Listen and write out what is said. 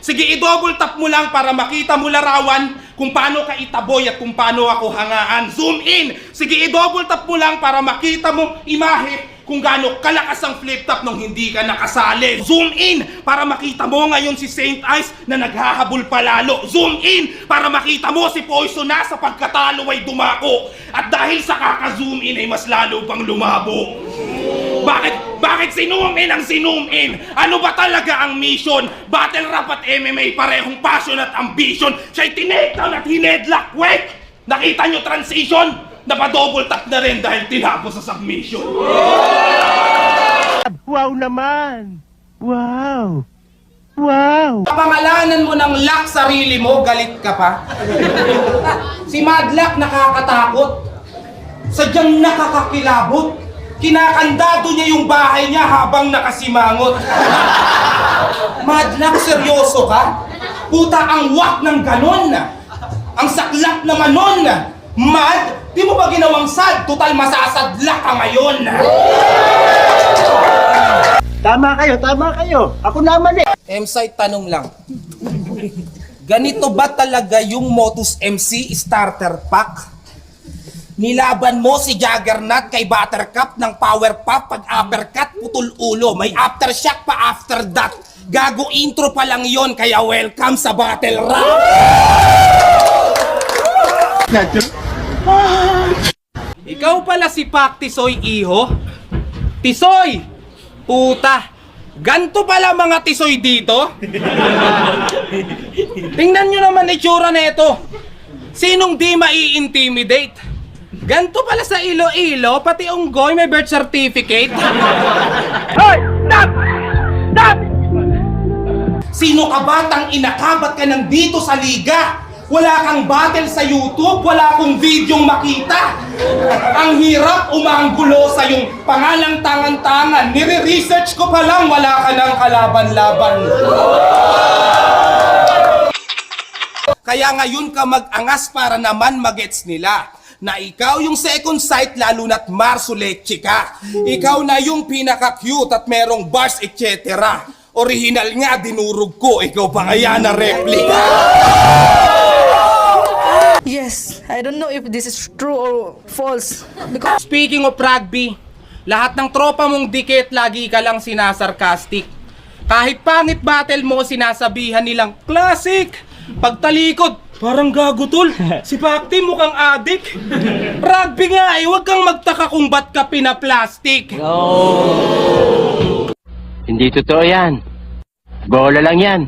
Sige, i-double tap mo lang para makita mo larawan kung paano ka itaboy at kung paano ako hangaan. Zoom in! Sige, i-double tap mo lang para makita mo imahe kung gaano kalakas ang flip top nung hindi ka nakasali. Zoom in para makita mo ngayon si Saint Ice na naghahabol palalo. Zoom in para makita mo si Poison na sa pagkatalo ay dumako. At dahil sa kaka-zoom in ay mas lalo pang lumabo. Bakit sinum in ang sinum in? Ano ba talaga ang mission? Battle rap at MMA parehong passion at ambition. Siya'y tinekdown at hinedlock. Wait! Nakita nyo transition? Napa-double tap na rin dahil tinapos sa submission. Wow naman! Wow! Wow! Kapangalanan mo ng lock sarili mo, galit ka pa? Si Madlock nakakatakot. Sadyang nakakakilabot. Kinakandado niya yung bahay niya habang nakasimangot. Madlock, seryoso ka? Puta, ang wak ng ganon. Ang saklap naman nun. Mad, di mo ba ginawang sad? Total masasadlak ka ngayon. Tama kayo. Ako naman eh. M-site, tanong lang. Ganito ba talaga yung Motus MC starter pack? Nilaban mo si Juggernaut kay Buttercup ng power pop pag uppercut, putol ulo. May aftershock pa after that. Gago intro pa lang yon, kaya welcome sa battle rap. Ikaw pala si Pac Tisoy Iho? Tisoy! Puta! Ganto pala mga tisoy dito? Tingnan nyo naman itsura nito. Sinong di mai-intimidate? Ganto pala sa Iloilo, pati unggoy may birth certificate. Hoy! Stop! Stop! Sino ka batang inakabat ka ng dito sa liga? Wala kang battle sa YouTube, wala kong videong makita. Ang hirap umanggulo sa yung pangalang tangan-tangan. Nire-research ko pa lang, wala ka ng kalaban-laban. Kaya ngayon ka mag-angas para naman magets nila na ikaw yung second sight lalo na't marsuleche ka. Ikaw na yung pinaka-cute at merong bars etc. Original nga, dinurog ko. Ikaw pa kaya na replica. Yes, I don't know if this is true or false. Because Speaking of rugby, lahat ng tropa mong dikit lagi ka lang sinasarkastic. Kahit pangit battle mo, sinasabihan nilang classic. Pagtalikod, parang gago tol. Si Pacti mukhang adik. Rugby nga eh, huwag kang magtaka kung ba't ka pinaplastic. Hindi totoo yan. Bola lang yan.